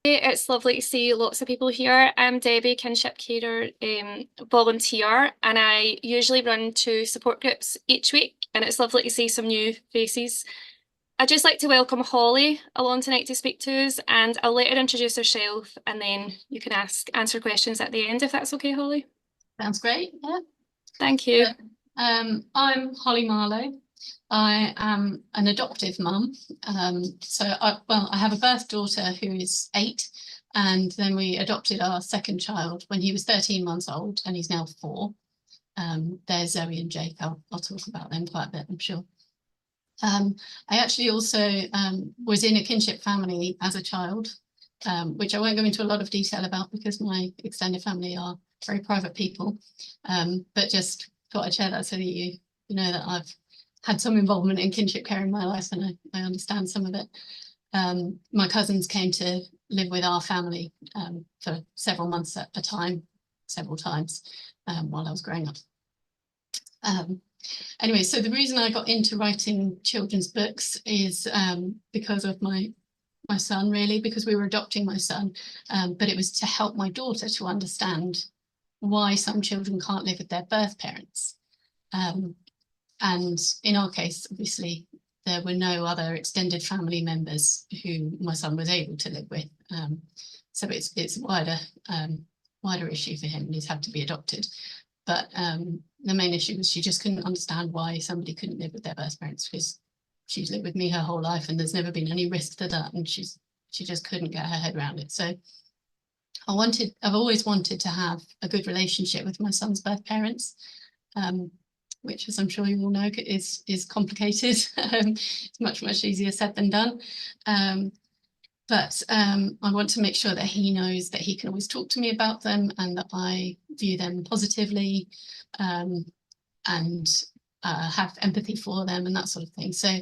It's lovely to see lots of people here. I'm Debbie, kinship carer volunteer, and I usually run two support groups each week, and it's lovely to see some new faces. I'd just like to welcome Holly along tonight to speak to us, and I'll let her introduce herself, and then you can answer questions at the end if that's okay, Holly. Sounds great. Yeah. Thank you. I'm Holly Marlow. I am an adoptive mum. I have a birth daughter who is 8, and then we adopted our second child when he was 13 months old, and he's now 4. There's Zoe and Jake. I'll talk about them quite a bit, I'm sure. I actually also was in a kinship family as a child, which I won't go into a lot of detail about because my extended family are very private people. But just thought I'd share that so that you know that I've had some involvement in kinship care in my life, and I understand some of it. My cousins came to live with our family for several months at a time, several times while I was growing up. Anyway, so the reason I got into writing children's books is because of my son, really, because we were adopting my son, but it was to help my daughter to understand why some children can't live with their birth parents. And in our case, obviously, there were no other extended family members who my son was able to live with. So it's a wider issue for him, and he's had to be adopted. But the main issue was she just couldn't understand why somebody couldn't live with their birth parents, because she's lived with me her whole life and there's never been any risk to that, and she just couldn't get her head around it. So I've always wanted to have a good relationship with my son's birth parents, which, as I'm sure you all know, is complicated. It's much easier said than done. But I want to make sure that he knows that he can always talk to me about them, and that I view them positively, and have empathy for them and that sort of thing. So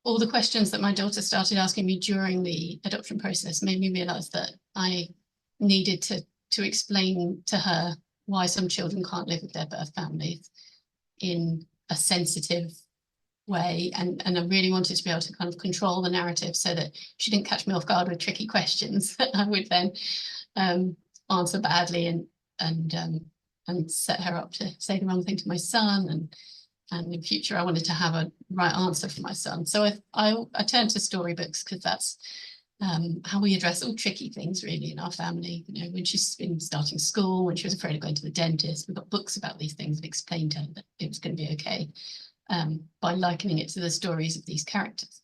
all the questions that my daughter started asking me during the adoption process made me realise that I needed to explain to her why some children can't live with their birth families in a sensitive way, and I really wanted to be able to kind of control the narrative so that she didn't catch me off guard with tricky questions that I would then answer badly and set her up to say the wrong thing to my son, and in future I wanted to have a right answer for my son. So I turned to storybooks because that's how we address all tricky things really in our family. You know, when she's been starting school, when she was afraid of going to the dentist, we got books about these things and explained to her that it was going to be okay, by likening it to the stories of these characters.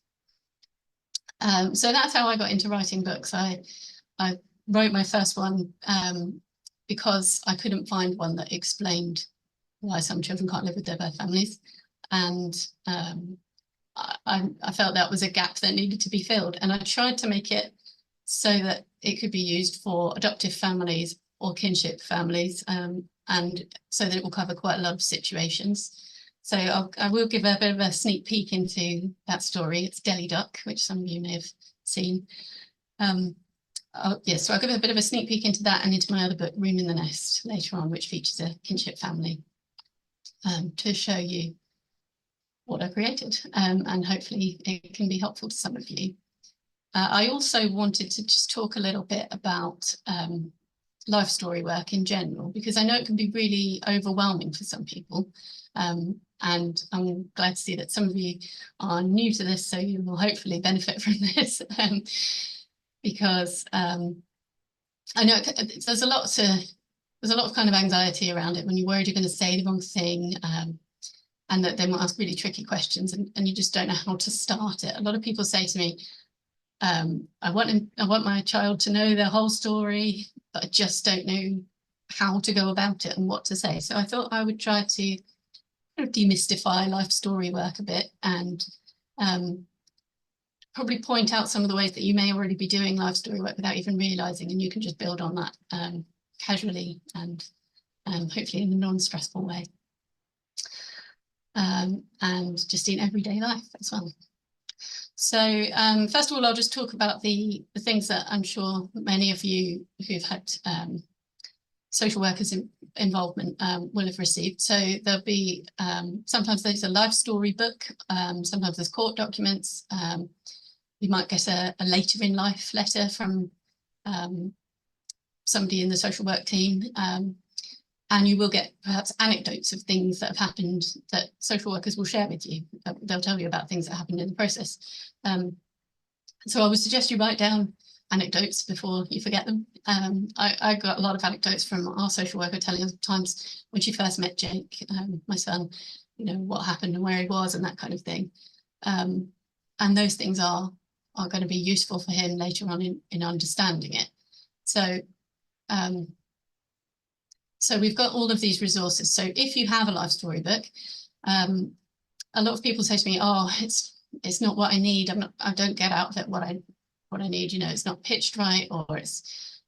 So that's how I got into writing books. I wrote my first one because I couldn't find one that explained why some children can't live with their birth families, and I felt that was a gap that needed to be filled, and I tried to make it so that it could be used for adoptive families or kinship families, and so that it will cover quite a lot of situations. So I will give a bit of a sneak peek into that story. It's Deli Duck, which some of you may have seen. Yes, so I'll give a bit of a sneak peek into that and into my other book, Room in the Nest, later on, which features a kinship family, to show you what I created, and hopefully it can be helpful to some of you. I also wanted to just talk a little bit about life story work in general, because I know it can be really overwhelming for some people. And I'm glad to see that some of you are new to this, so you will hopefully benefit from this, because I know there's a lot of kind of anxiety around it when you're worried you're going to say the wrong thing, and that they might ask really tricky questions, and you just don't know how to start it. A lot of people say to me, I want my child to know their whole story, but I just don't know how to go about it and what to say. So I thought I would try to demystify life story work a bit, and probably point out some of the ways that you may already be doing life story work without even realizing, and you can just build on that casually and hopefully in a non-stressful way, and just in everyday life as well. So first of all, I'll just talk about the things that I'm sure many of you who've had social workers involvement will have received. So there'll be, sometimes there's a life story book, sometimes there's court documents. You might get a later in life letter from somebody in the social work team, and you will get perhaps anecdotes of things that have happened that social workers will share with you. They'll tell you about things that happened in the process. So I would suggest you write down anecdotes before you forget them. I got a lot of anecdotes from our social worker telling us times when she first met Jake, my son, you know, what happened and where he was and that kind of thing. And those things are going to be useful for him later on in understanding it. So so we've got all of these resources. So if you have a life story book, a lot of people say to me, oh, it's not what I need. I don't get out of it what I need. You know, it's not pitched right, or it's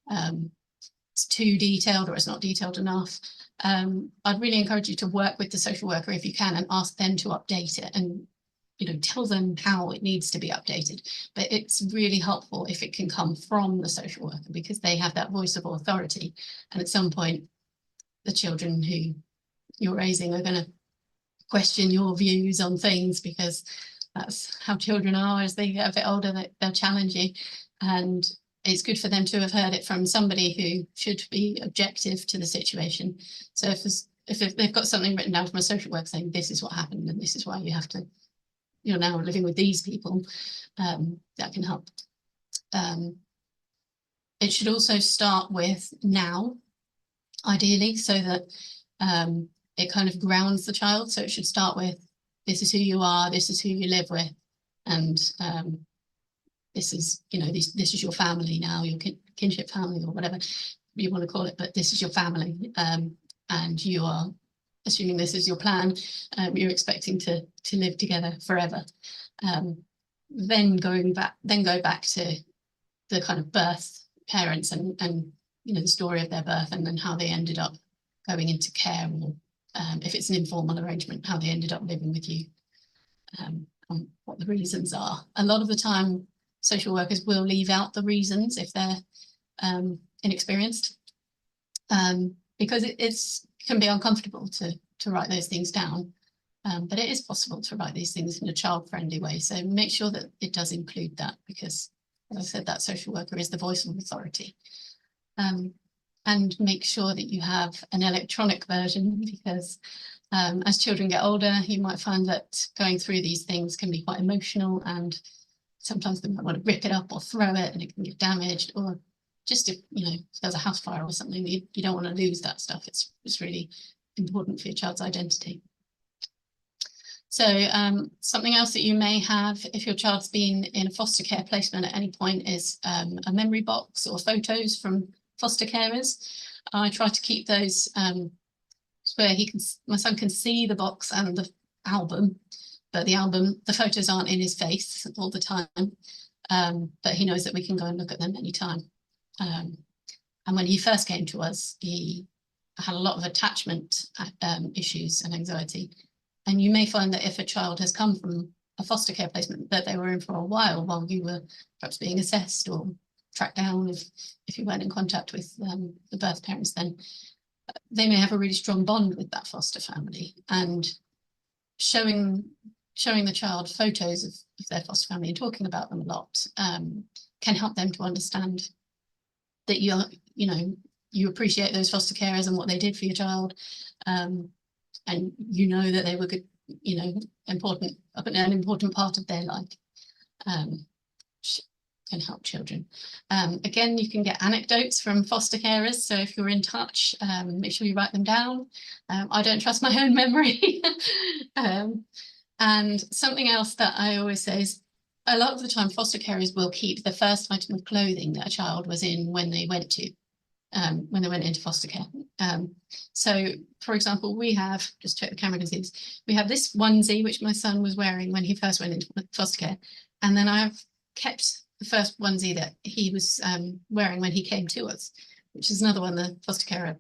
too detailed, or it's not detailed enough. I'd really encourage you to work with the social worker if you can, and ask them to update it, and you know, tell them how it needs to be updated. But it's really helpful if it can come from the social worker, because they have that voice of authority. And at some point, the children who you're raising are going to question your views on things, because that's how children are. As they get a bit older, they'll challenge you. And it's good for them to have heard it from somebody who should be objective to the situation. So if they've got something written down from a social worker saying this is what happened and this is why you're now living with these people, that can help. It should also start with now, ideally, so that it kind of grounds the child. So it should start with, this is who you are, this is who you live with, and this is, you know, this is your family now, your kinship family, or whatever you want to call it, but this is your family, and you are, assuming this is your plan, you're expecting to live together forever. Then go back to the kind of birth parents and you know, the story of their birth, and then how they ended up going into care, or if it's an informal arrangement, how they ended up living with you, and what the reasons are. A lot of the time, social workers will leave out the reasons if they're inexperienced, because it can be uncomfortable to write those things down. But it is possible to write these things in a child-friendly way. So make sure that it does include that, because, as I said, that social worker is the voice of authority. And make sure that you have an electronic version, because as children get older, you might find that going through these things can be quite emotional, and sometimes they might want to rip it up or throw it and it can get damaged, or just if, you know, if there's a house fire or something, you don't want to lose that stuff. It's really important for your child's identity. So something else that you may have if your child's been in a foster care placement at any point is a memory box or photos from foster carers. I try to keep those where my son can see the box and the album, but the photos aren't in his face all the time. But he knows that we can go and look at them anytime. And when he first came to us, he had a lot of attachment issues and anxiety. And you may find that if a child has come from a foster care placement that they were in for a while you were perhaps being assessed or tracked down, if you weren't in contact with the birth parents, then they may have a really strong bond with that foster family. And showing the child photos of their foster family and talking about them a lot can help them to understand that you appreciate those foster carers and what they did for your child, and you know that they were good, you know, an important part of their life. Can help children. Again, you can get anecdotes from foster carers, so if you're in touch, make sure you write them down. I don't trust my own memory. And something else that I always say is, a lot of the time foster carers will keep the first item of clothing that a child was in when they went into foster care. So, for example, we have, just check the camera can see this, we have this onesie which my son was wearing when he first went into foster care, and then I've kept the first onesie that he was wearing when he came to us, which is another one the foster carer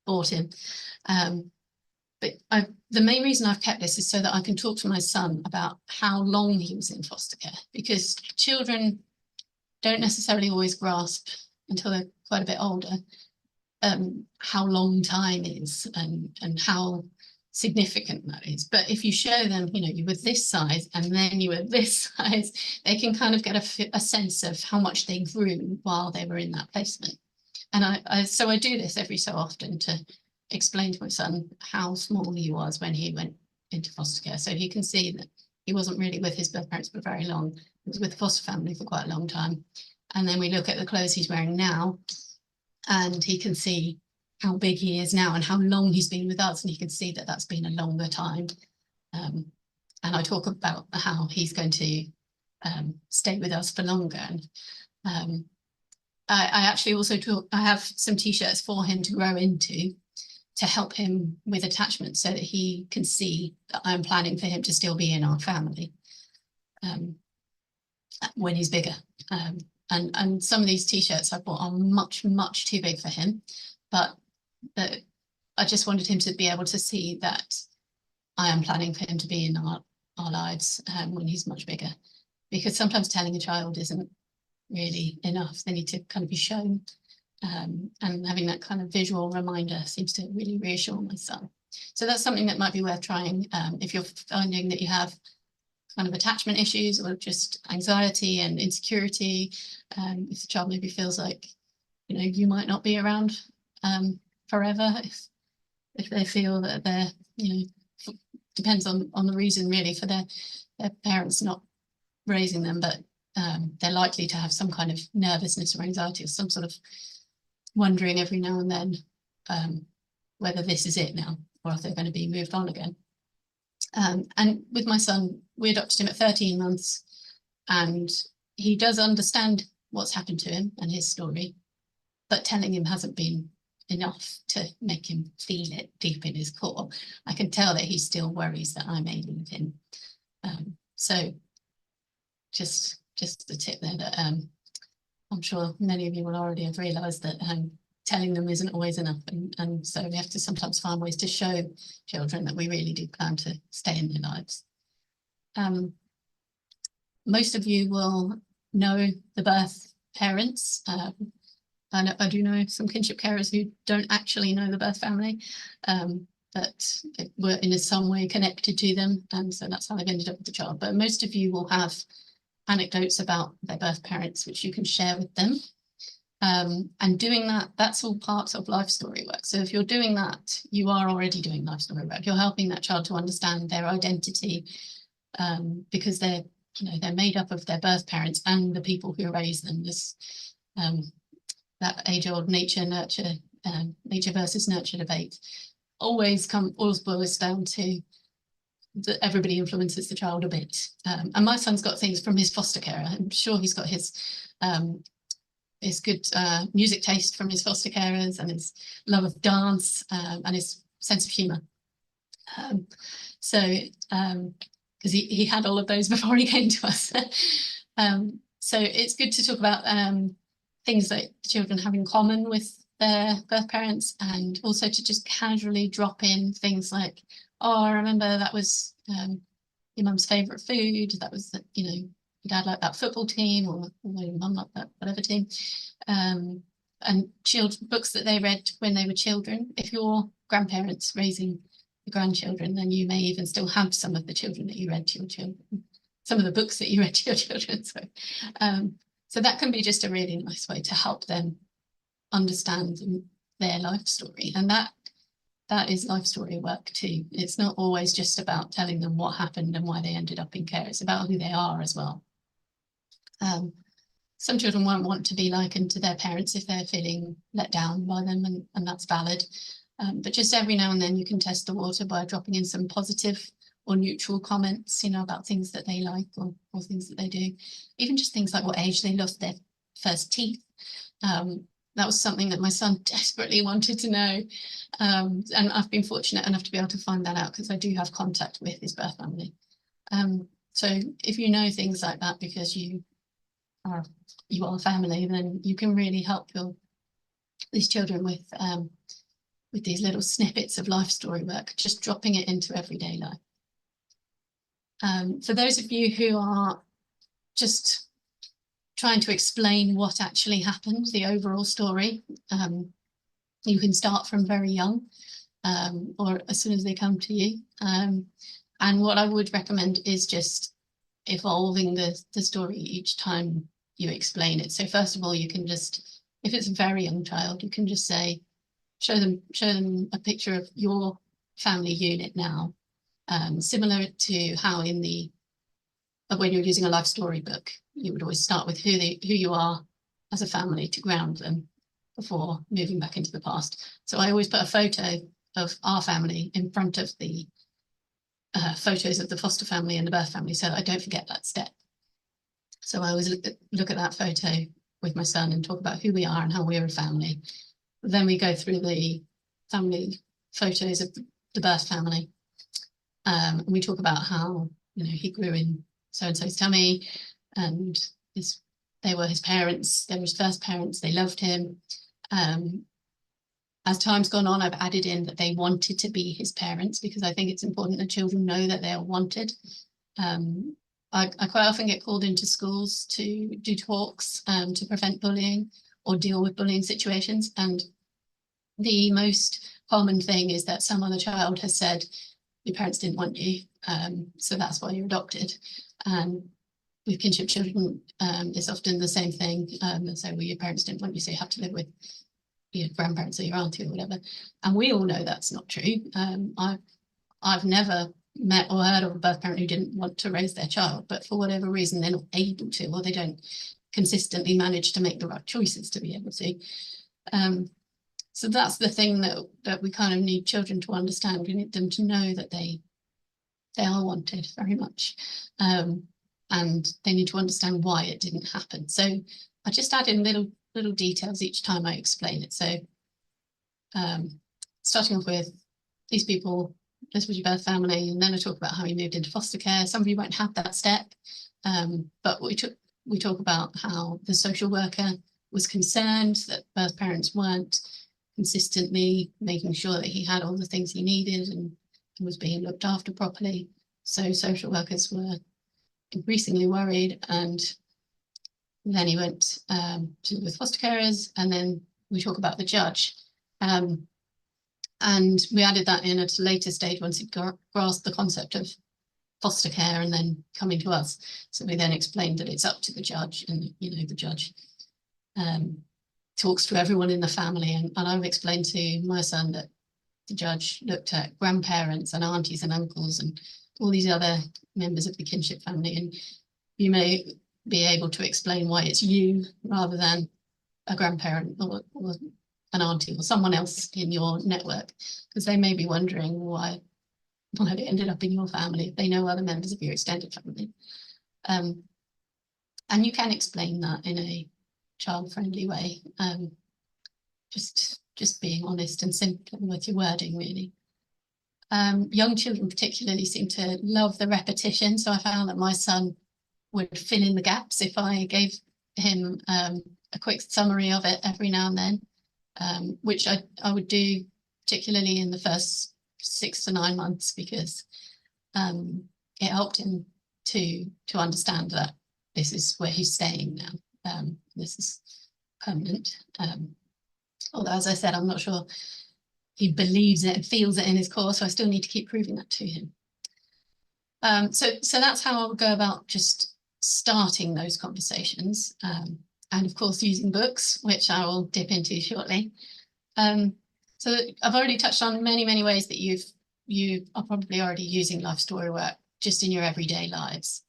bought him. But the main reason I've kept this is so that I can talk to my son about how long he was in foster care, because children don't necessarily always grasp until they're quite a bit older how long time is, and how significant that is. But if you show them, you know, you were this size and then you were this size, they can kind of get a sense of how much they grew while they were in that placement. And so I do this every so often to explain to my son how small he was when he went into foster care. So he can see that he wasn't really with his birth parents for very long. He was with the foster family for quite a long time. And then we look at the clothes he's wearing now, and he can see how big he is now and how long he's been with us. And he can see that that's been a longer time. And I talk about how he's going to stay with us for longer. And I actually also I have some t-shirts for him to grow into to help him with attachment, so that he can see that I'm planning for him to still be in our family when he's bigger. And some of these t-shirts I bought are much, much too big for him, but I just wanted him to be able to see that I am planning for him to be in our lives when he's much bigger, because sometimes telling a child isn't really enough. They need to kind of be shown, and having that kind of visual reminder seems to really reassure my son. So that's something that might be worth trying if you're finding that you have kind of attachment issues or just anxiety and insecurity. If the child maybe feels like, you know, you might not be around forever, if they feel that they're, you know, depends on the reason really for their parents not raising them, but they're likely to have some kind of nervousness or anxiety or some sort of wondering every now and then whether this is it now or if they're going to be moved on again. And with my son, we adopted him at 13 months, and he does understand what's happened to him and his story, but telling him hasn't been enough to make him feel it deep in his core. I can tell that he still worries that I may leave him. So just the tip there that I'm sure many of you will already have realised that telling them isn't always enough, and so we have to sometimes find ways to show children that we really do plan to stay in their lives. Most of you will know the birth parents. I do know some kinship carers who don't actually know the birth family, but were in some way connected to them, and so that's how they've ended up with the child. But most of you will have anecdotes about their birth parents, which you can share with them. And doing that, that's all part of life story work. So if you're doing that, you are already doing life story work. You're helping that child to understand their identity, because they're made up of their birth parents and the people who raise them. This that age-old nature versus nurture debate always boils down to that everybody influences the child a bit. And my son's got things from his foster carer. I'm sure he's got his good music taste from his foster carers, and his love of dance, and his sense of humour. Because he had all of those before he came to us. So it's good to talk about things that the children have in common with their birth parents, and also to just casually drop in things like, oh, I remember that was your mum's favourite food, that was, your dad liked that football team, or your mum liked that whatever team. And books that they read when they were children. If your grandparents raising the grandchildren, then you may even still have some of the children that you read to your children, some of the books that you read to your children. So that can be just a really nice way to help them understand their life story. And that is life story work too. It's not always just about telling them what happened and why they ended up in care. It's about who they are as well. Some children won't want to be likened to their parents if they're feeling let down by them, and that's valid. But just every now and then you can test the water by dropping in some positive or neutral comments, about things that they like or things that they do. Even just things like what age they lost their first teeth. That was something that my son desperately wanted to know. And I've been fortunate enough to be able to find that out, because I do have contact with his birth family. So if you know things like that because you are family, then you can really help these children with these little snippets of life story work, just dropping it into everyday life. For those of you who are just trying to explain what actually happened, the overall story, you can start from very young. or as soon as they come to you. And what I would recommend is just evolving the story each time you explain it. So first of all, you can just, if it's a very young child, you can just say, show them a picture of your family unit now, similar to how in the when you're using a life story book, you would always start with who you are as a family to ground them before moving back into the past. So I always put a photo of our family in front of the photos of the foster family and the birth family, so that I don't forget that step. So I always look at that photo with my son and talk about who we are and how we're a family. Then we go through the family photos of the birth family. And we talk about how, he grew in so-and-so's tummy, and they were his parents, they were his first parents, they loved him. As time's gone on, I've added in that they wanted to be his parents, because I think it's important that children know that they are wanted. I quite often get called into schools to do talks to prevent bullying or deal with bullying situations. And the most common thing is that some other child has said, your parents didn't want you, so that's why you're adopted. And with kinship children, it's often the same thing. They say, well, your parents didn't want you, so you have to live with your grandparents or your auntie or whatever. And we all know that's not true. I've never met or heard of a birth parent who didn't want to raise their child, but for whatever reason, they're not able to, or they don't consistently manage to make the right choices to be able to. So that's the thing that we kind of need children to understand. We need them to know that they are wanted very much. And they need to understand why it didn't happen. So I just add in little details each time I explain it. So starting off with these people, this was your birth family, and then I talk about how you moved into foster care. Some of you won't have that step, but we talk about how the social worker was concerned that birth parents weren't consistently making sure that he had all the things he needed and was being looked after properly. So social workers were increasingly worried, and then he went with foster carers, and then we talk about the judge. And we added that in at a later stage once he'd grasped the concept of foster care and then coming to us. So we then explained that it's up to the judge, and the judge talks to everyone in the family. And I've explained to my son that the judge looked at grandparents and aunties and uncles and all these other members of the kinship family, and you may be able to explain why it's you rather than a grandparent or an auntie or someone else in your network, because they may be wondering why it ended up in your family if they know other members of your extended family. And you can explain that in a child-friendly way, just being honest and simple with your wording, really. Young children particularly seem to love the repetition, so I found that my son would fill in the gaps if I gave him a quick summary of it every now and then, which I would do particularly in the first 6 to 9 months, because it helped him to understand that this is where he's staying now. This is permanent. Although, as I said, I'm not sure he believes it and feels it in his core, so I still need to keep proving that to him. So that's how I would go about just starting those conversations, and of course using books, which I will dip into shortly. So I've already touched on many ways that you are probably already using life story work just in your everyday lives.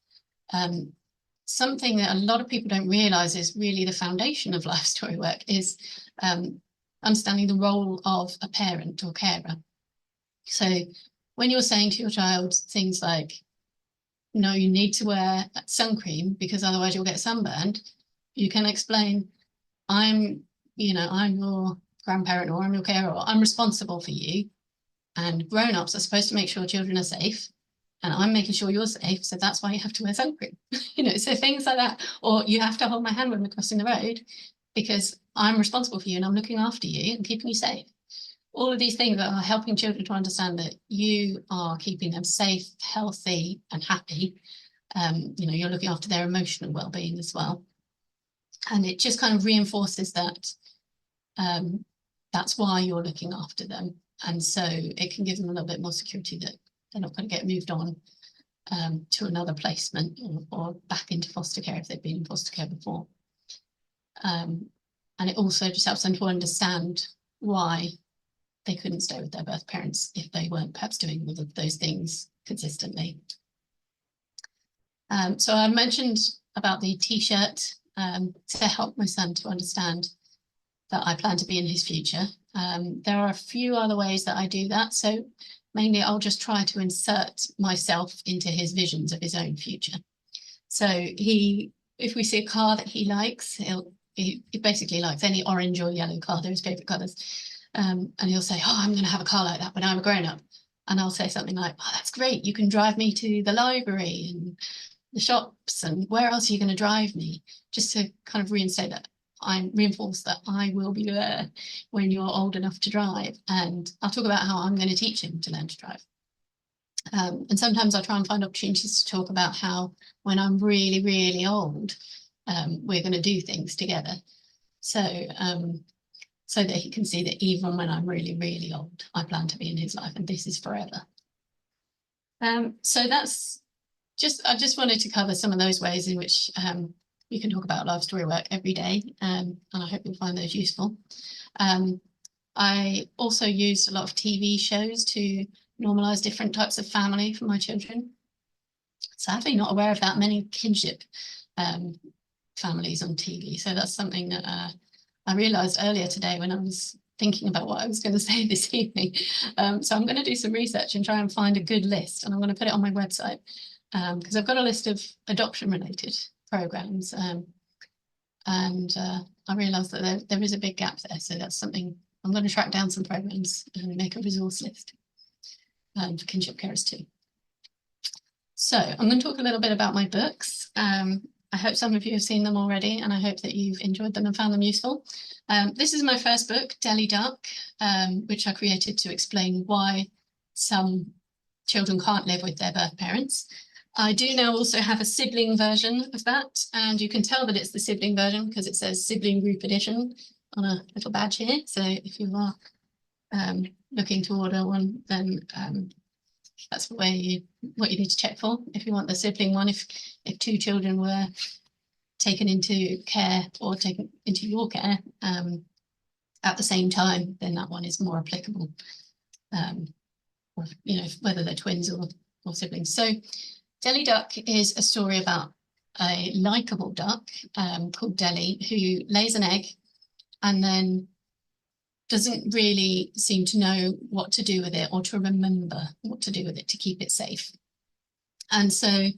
Something that a lot of people don't realize is really the foundation of life story work is understanding the role of a parent or carer. So when you're saying to your child things like, no, you need to wear sun cream because otherwise you'll get sunburned, you can explain, I'm your grandparent, or I'm your carer, or I'm responsible for you, and grown-ups are supposed to make sure children are safe, and I'm making sure you're safe, so that's why you have to wear sun cream. So things like that. Or you have to hold my hand when we're crossing the road because I'm responsible for you and I'm looking after you and keeping you safe. All of these things are helping children to understand that you are keeping them safe, healthy, and happy. You're looking after their emotional well-being as well. And it just kind of reinforces that that's why you're looking after them. And so it can give them a little bit more security that they're not going to get moved on to another placement or back into foster care if they've been in foster care before. And it also just helps them to understand why they couldn't stay with their birth parents if they weren't perhaps doing all of those things consistently. So I mentioned about the T-shirt to help my son to understand that I plan to be in his future. There are a few other ways that I do that. So mainly I'll just try to insert myself into his visions of his own future. So if we see a car that he likes, he basically likes any orange or yellow car, they're his favorite colors. And he'll say, oh, I'm going to have a car like that when I'm a grown up. And I'll say something like, oh, that's great. You can drive me to the library and the shops, and where else are you going to drive me? Just to kind of reinforce that I will be there when you're old enough to drive. And I'll talk about how I'm going to teach him to learn to drive. And sometimes I'll try and find opportunities to talk about how when I'm really, really old, we're going to do things together. So that he can see that even when I'm really, really old, I plan to be in his life and this is forever. So I just wanted to cover some of those ways in which you can talk about life story work every day, and I hope you'll find those useful. I also used a lot of TV shows to normalise different types of family for my children. Sadly, not aware of that many kinship families on TV. So that's something that I realised earlier today when I was thinking about what I was going to say this evening. So I'm going to do some research and try and find a good list, and I'm going to put it on my website because I've got a list of adoption-related programmes, and I realised that there is a big gap there. So that's something I'm going to track down some programmes and make a resource list for kinship carers too. So I'm going to talk a little bit about my books. I hope some of you have seen them already, and I hope that you've enjoyed them and found them useful. This is my first book, Delhi Duck, which I created to explain why some children can't live with their birth parents. I do now also have a sibling version of that, and you can tell that it's the sibling version because it says Sibling Group Edition on a little badge here. So if you are looking to order one, then that's what you need to check for. If you want the sibling one, if two children were taken into care or taken into your care at the same time, then that one is more applicable. Or, whether they're twins or siblings. So Delhi Duck is a story about a likeable duck called Delhi who lays an egg and then doesn't really seem to know what to do with it or to remember what to do with it to keep it safe. And so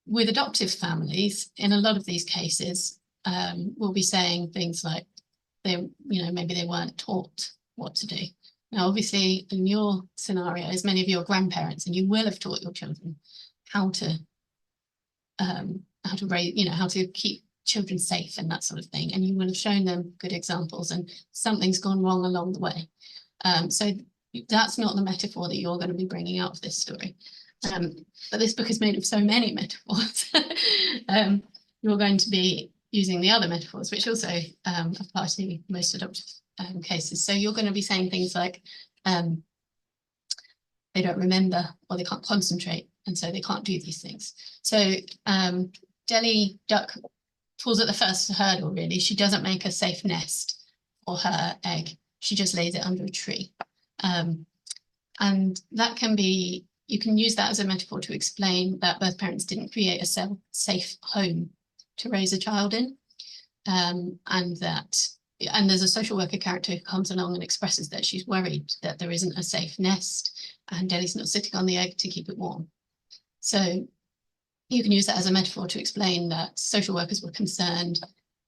with adoptive families, in a lot of these cases, we'll be saying things like maybe they weren't taught what to do. Now, obviously, in your scenarios, many of your grandparents, and you will have taught your children how to raise, how to keep children safe and that sort of thing, and you will have shown them good examples, and something's gone wrong along the way. So that's not the metaphor that you're going to be bringing out of this story. But this book is made of so many metaphors. You're going to be using the other metaphors, which also apply to most adoptive cases. So you're going to be saying things like they don't remember or they can't concentrate, and so they can't do these things. So Delhi Duck falls at the first hurdle, really. She doesn't make a safe nest for her egg. She just lays it under a tree. And that can be, you can use that as a metaphor to explain that birth parents didn't create a safe home to raise a child in. And there's a social worker character who comes along and expresses that she's worried that there isn't a safe nest and Delhi's not sitting on the egg to keep it warm. So you can use that as a metaphor to explain that social workers were concerned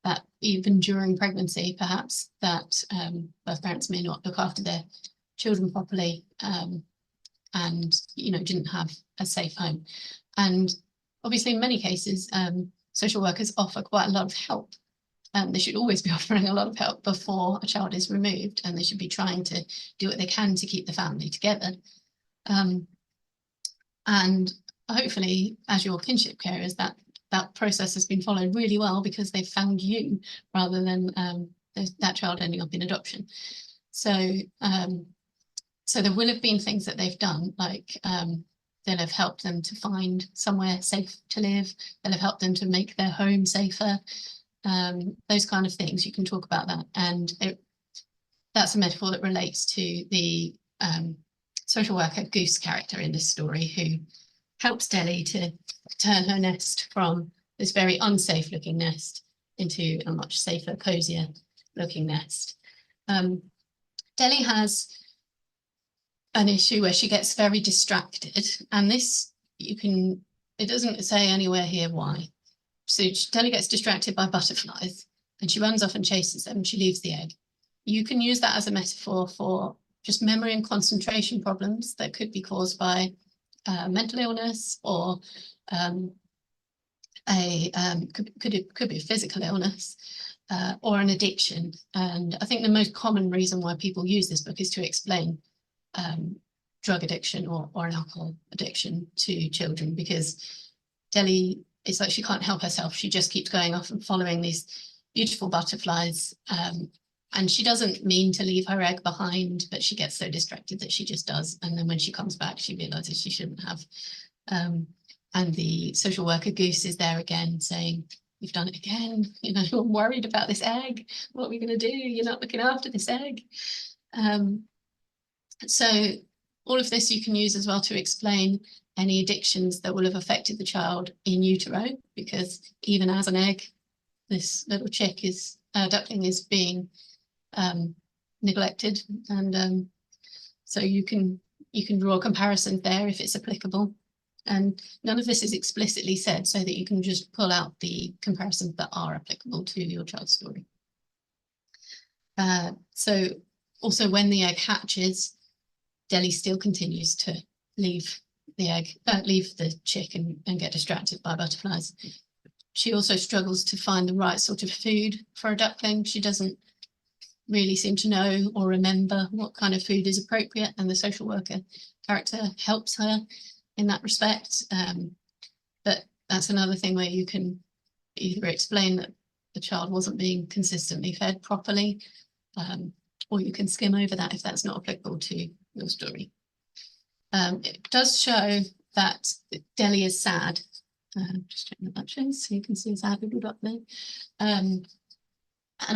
that even during pregnancy, perhaps, that birth parents may not look after their children properly and didn't have a safe home. And obviously, in many cases, social workers offer quite a lot of help. They should always be offering a lot of help before a child is removed, and they should be trying to do what they can to keep the family together. And hopefully, as your kinship carers, that process has been followed really well because they've found you rather than that child ending up in adoption. So So there will have been things that they've done, like they'll have helped them to find somewhere safe to live. They'll have helped them to make their home safer. Those kind of things. You can talk about that. And that's a metaphor that relates to the social worker Goose character in this story, who helps Delhi to turn her nest from this very unsafe looking nest into a much safer, cozier looking nest. Delhi has an issue where she gets very distracted, and this it doesn't say anywhere here why. So Delhi gets distracted by butterflies and she runs off and chases them and she leaves the egg. You can use that as a metaphor for just memory and concentration problems that could be caused by mental illness, or could be a physical illness, or an addiction. And I think the most common reason why people use this book is to explain drug addiction or an alcohol addiction to children, because Delhi, it's like she can't help herself. She just keeps going off and following these beautiful butterflies. And she doesn't mean to leave her egg behind, but she gets so distracted that she just does. And then when she comes back, she realizes she shouldn't have. And the social worker Goose is there again saying, "You've done it again. You know, I'm worried about this egg. What are we going to do? You're not looking after this egg." So all of this you can use as well to explain any addictions that will have affected the child in utero, because even as an egg, this little duckling is being neglected. And so you can draw comparisons there if it's applicable. And none of this is explicitly said, so that you can just pull out the comparisons that are applicable to your child's story. So also when the egg hatches, Delhi still continues to leave the chick and get distracted by butterflies. She also struggles to find the right sort of food for a duckling. She doesn't really seem to know or remember what kind of food is appropriate, and the social worker character helps her in that respect. But that's another thing where you can either explain that the child wasn't being consistently fed properly, or you can skim over that if that's not applicable to your story. It does show that Delhi is sad. Just checking the matches so you can see a sad little dot there. And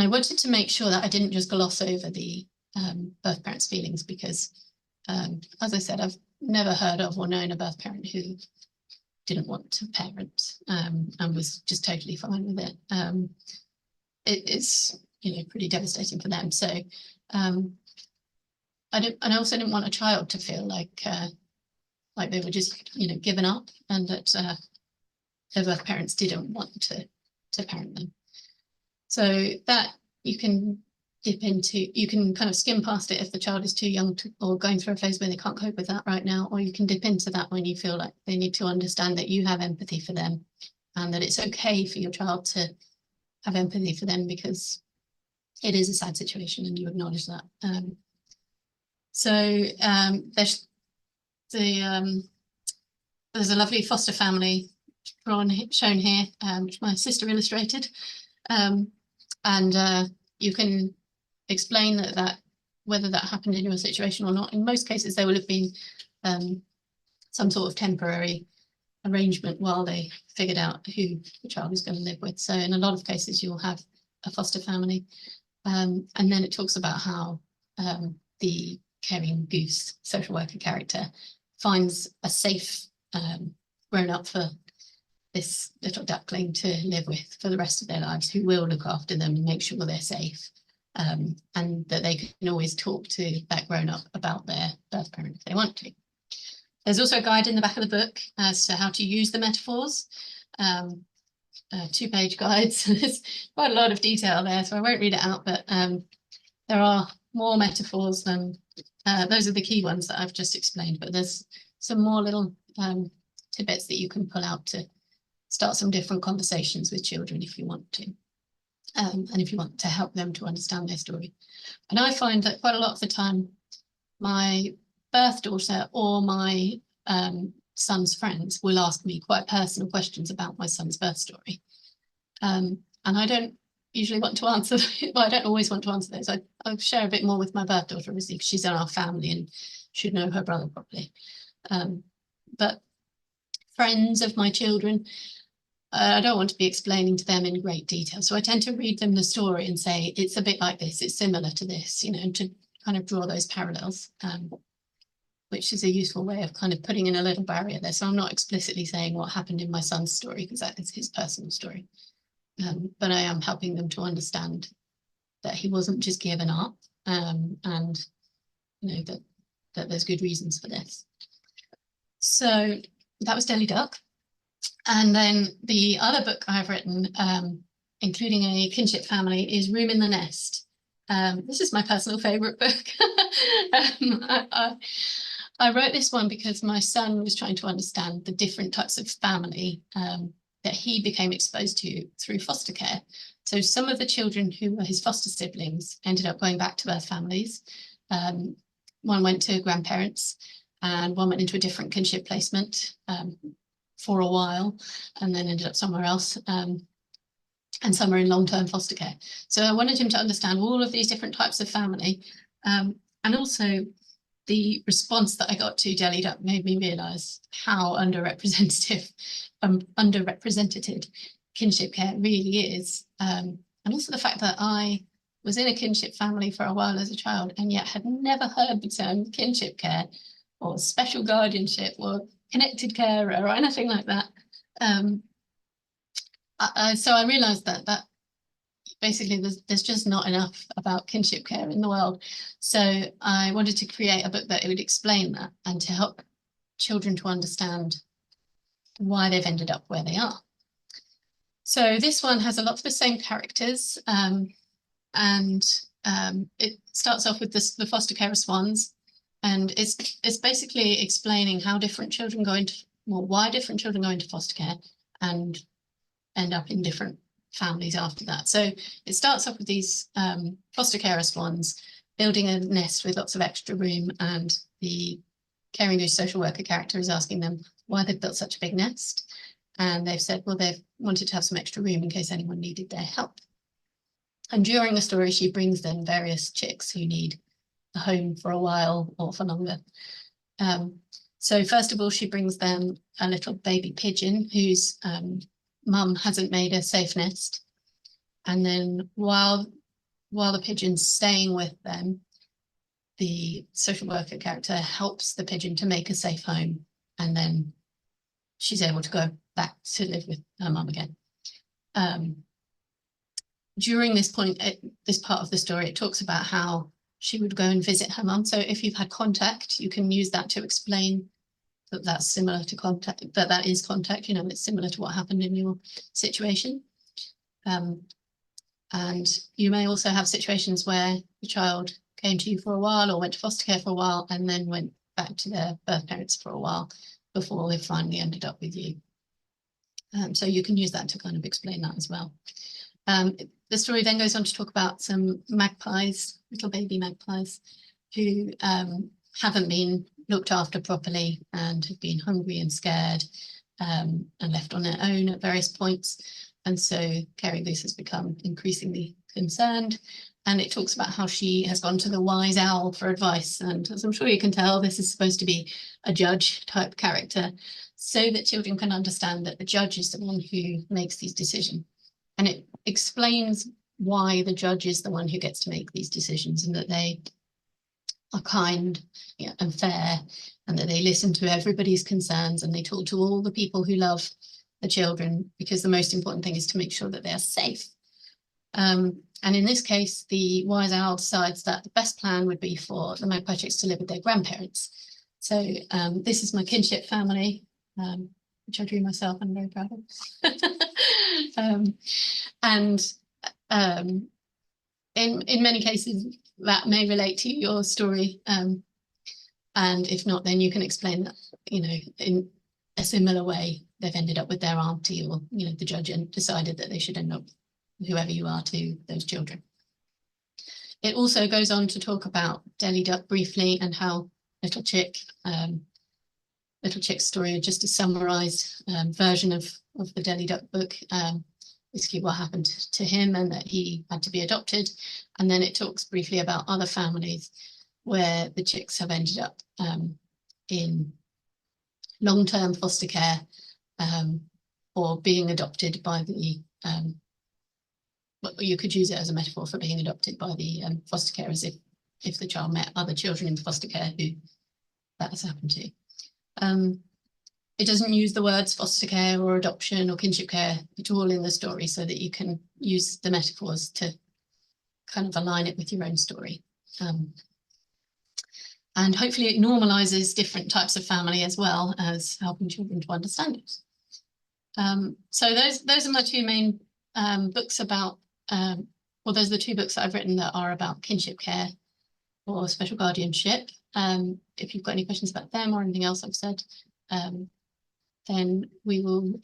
I wanted to make sure that I didn't just gloss over the birth parent's feelings, because as I said, I've never heard of or known a birth parent who didn't want to parent and was just totally fine with it. It's pretty devastating for them. So I also didn't want a child to feel like they were just given up, and that their birth parents didn't want to parent them. So that you can dip into, you can kind of skim past it if the child is too young or going through a phase where they can't cope with that right now, or you can dip into that when you feel like they need to understand that you have empathy for them, and that it's okay for your child to have empathy for them, because it is a sad situation and you acknowledge that. There's a lovely foster family shown here, which my sister illustrated. You can explain that whether that happened in your situation or not. In most cases, there will have been some sort of temporary arrangement while they figured out who the child is going to live with. So in a lot of cases, you'll have a foster family. And then it talks about how the caring Goose social worker character finds a safe grown-up for this little duckling to live with for the rest of their lives, who will look after them and make sure they're safe, and that they can always talk to that grown-up about their birth parent if they want to. There's also a guide in the back of the book as to how to use the metaphors, 2-page guides. There's quite a lot of detail there, so I won't read it out, but there are more metaphors than those are the key ones that I've just explained, but there's some more little tidbits that you can pull out to start some different conversations with children if you want to, and if you want to help them to understand their story. And I find that quite a lot of the time, my birth daughter or my son's friends will ask me quite personal questions about my son's birth story. And I don't usually want to answer, well, I don't always want to answer those. I share a bit more with my birth daughter, obviously, because she's in our family, and should know her brother properly. But friends of my children, I don't want to be explaining to them in great detail. So I tend to read them the story and say, it's a bit like this, it's similar to this, you know, to kind of draw those parallels, which is a useful way of kind of putting in a little barrier there. So I'm not explicitly saying what happened in my son's story, because that is his personal story. But I am helping them to understand that he wasn't just given up, and, you know, that there's good reasons for this. So that was Delhi Duck. And then the other book I've written, including a kinship family, is Room in the Nest. This is my personal favorite book. I wrote this one because my son was trying to understand the different types of family that he became exposed to through foster care. So some of the children who were his foster siblings ended up going back to birth families. One went to grandparents, and one went into a different kinship placement for a while, and then ended up somewhere else, and some are in long-term foster care. So I wanted him to understand all of these different types of family, and also the response that I got to Delhi Duck made me realise how underrepresented kinship care really is, and also the fact that I was in a kinship family for a while as a child, and yet had never heard the term kinship care or special guardianship or connected carer or anything like that. So I realised that basically there's just not enough about kinship care in the world. So I wanted to create a book that it would explain that, and to help children to understand why they've ended up where they are. So this one has a lot of the same characters, and it starts off with the foster care swans, and it's basically explaining how different children go into, well, why different children go into foster care and end up in different families after that. So it starts off with these foster carer swans building a nest with lots of extra room, and the Caring Goose social worker character is asking them why they've built such a big nest. And they've said, well, they've wanted to have some extra room in case anyone needed their help. And during the story, she brings them various chicks who need a home for a while or for longer. So first of all, she brings them a little baby pigeon whose mum hasn't made a safe nest. And then while the pigeon's staying with them, the social worker character helps the pigeon to make a safe home, and then she's able to go back to live with her mum again. During this point, this part of the story, it talks about how she would go and visit her mum. So if you've had contact, you can use that to explain that that's similar to contact, that is contact, you know, it's similar to what happened in your situation. And you may also have situations where the child came to you for a while or went to foster care for a while and then went back to their birth parents for a while before they finally ended up with you. So you can use that to kind of explain that as well. The story then goes on to talk about some magpies, little baby magpies, who haven't been looked after properly and have been hungry and scared, and left on their own at various points. And so Caring Goose has become increasingly concerned, and it talks about how she has gone to the wise owl for advice. And as I'm sure you can tell, this is supposed to be a judge type character, so that children can understand that the judge is the one who makes these decisions. And it explains why the judge is the one who gets to make these decisions, and that they are kind, yeah, and fair, and that they listen to everybody's concerns, and they talk to all the people who love the children, because the most important thing is to make sure that they are safe. And in this case, the wise owl decides that the best plan would be for the magpie chicks to live with their grandparents. So this is my kinship family, which I drew myself and I'm very proud of. In many cases, that may relate to your story. And if not, then you can explain that, you know, in a similar way, they've ended up with their auntie, or, you know, the judge and decided that they should end up whoever you are to those children. It also goes on to talk about Delhi Duck briefly, and how Little Chick's story, just a summarised version of the Delhi Duck book, basically what happened to him and that he had to be adopted. And then it talks briefly about other families. where the chicks have ended up in long-term foster care, or being adopted by the, well, you could use it as a metaphor for being adopted by the foster carers if the child met other children in foster care who that has happened to. It doesn't use the words foster care or adoption or kinship care at all in the story, so that you can use the metaphors to kind of align it with your own story. And hopefully it normalizes different types of family as well as helping children to understand it. So those are my two main books about, well, those are the two books that I've written that are about kinship care or special guardianship. If you've got any questions about them or anything else I've said, then we will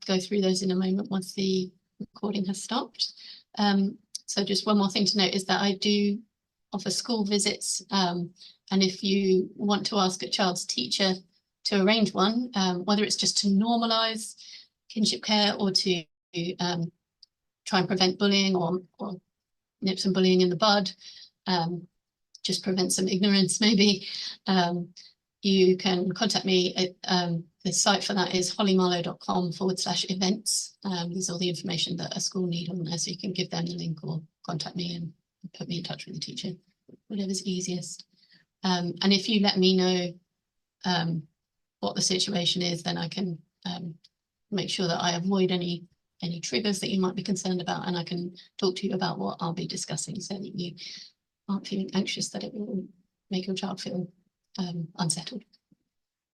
go through those in a moment once the recording has stopped. So just one more thing to note is that I do offer school visits, and if you want to ask a child's teacher to arrange one, whether it's just to normalise kinship care or to try and prevent bullying or nip some bullying in the bud, just prevent some ignorance maybe, you can contact me at the site for that is hollymarlow.com/events. There's all the information that a school need on there, so you can give them the link or contact me and put me in touch with the teacher, whatever's easiest. And if you let me know what the situation is, then I can make sure that I avoid any triggers that you might be concerned about, and I can talk to you about what I'll be discussing, so that you aren't feeling anxious that it will make your child feel unsettled.